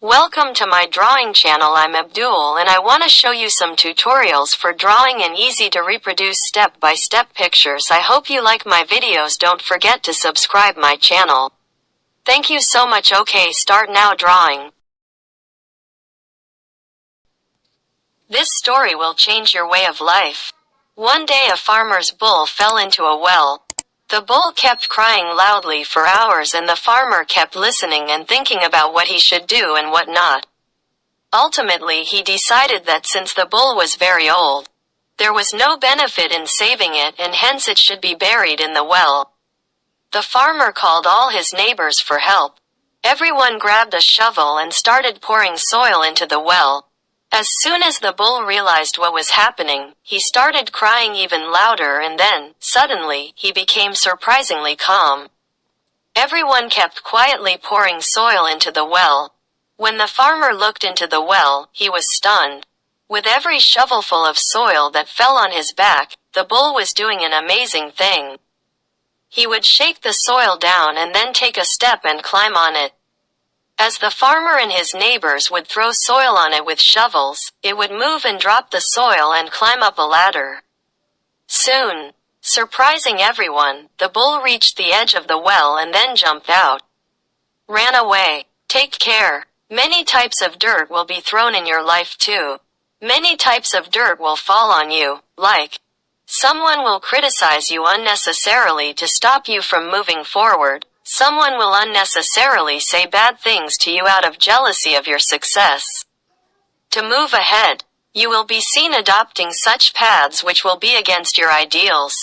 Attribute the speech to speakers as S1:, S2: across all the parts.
S1: Welcome to my drawing channel. I'm Abdul and I want to show you some tutorials for drawing and easy to reproduce step-by-step pictures. I hope you like my videos. Don't forget to subscribe my channel. Thank you so much. Okay, start now drawing. This story will change your way of life. One day a farmer's bull fell into a well. The bull kept crying loudly for hours and the farmer kept listening and thinking about what he should do and what not. Ultimately he decided that since the bull was very old, there was no benefit in saving it and hence it should be buried in the well. The farmer called all his neighbors for help. Everyone grabbed a shovel and started pouring soil into the well. As soon as the bull realized what was happening, he started crying even louder and then, suddenly, he became surprisingly calm. Everyone kept quietly pouring soil into the well. When the farmer looked into the well, he was stunned. With every shovelful of soil that fell on his back, the bull was doing an amazing thing. He would shake the soil down and then take a step and climb on it. As the farmer and his neighbors would throw soil on it with shovels, it would move and drop the soil and climb up a ladder. Soon, surprising everyone, the bull reached the edge of the well and then jumped out. Ran away. Take care. Many types of dirt will be thrown in your life too. Many types of dirt will fall on you, like someone will criticize you unnecessarily to stop you from moving forward. Someone will unnecessarily say bad things to you out of jealousy of your success. To move ahead, you will be seen adopting such paths which will be against your ideals.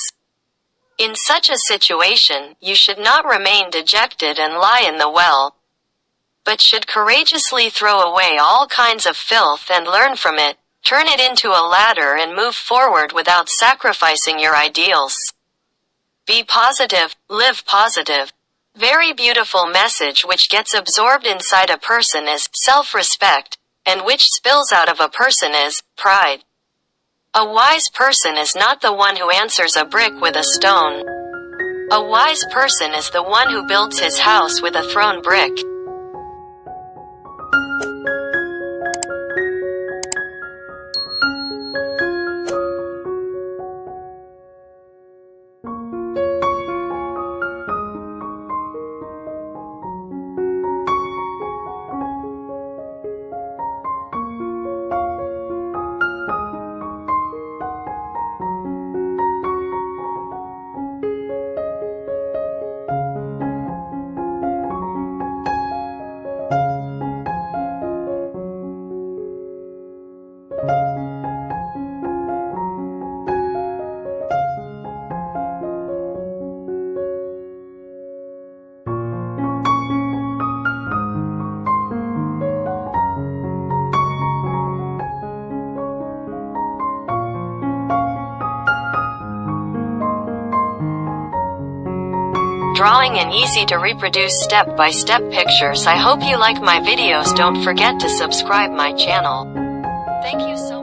S1: In such a situation, you should not remain dejected and lie in the well, but should courageously throw away all kinds of filth and learn from it, turn it into a ladder and move forward without sacrificing your ideals. Be positive, live positive. Very beautiful message which gets absorbed inside a person is self-respect, and which spills out of a person is pride. A wise person is not the one who answers a brick with a stone. A wise person is the one who builds his house with a thrown brick. Drawing and easy to reproduce step-by-step pictures. I hope you like my videos. Don't forget to subscribe my channel. Thank you so much.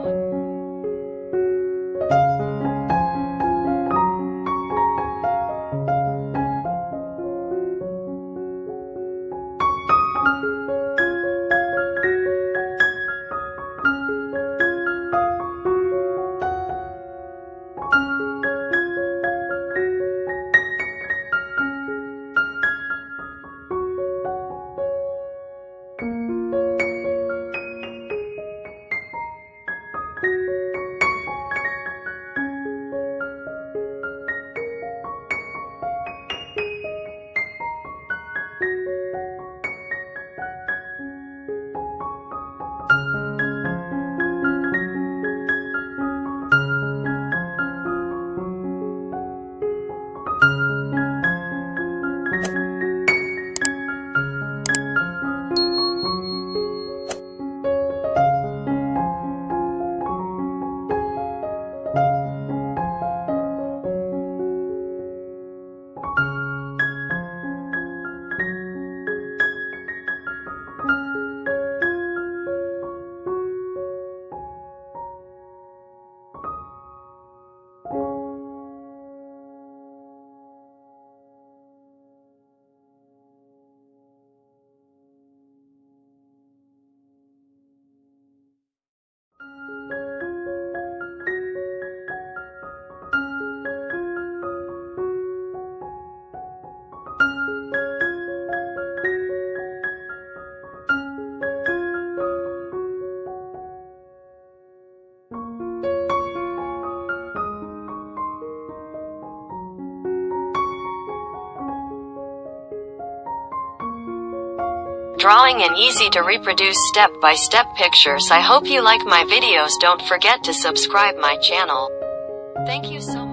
S1: drawing and easy to reproduce step-by-step pictures. I hope you like my videos. Don't forget to subscribe my channel. Thank you so much.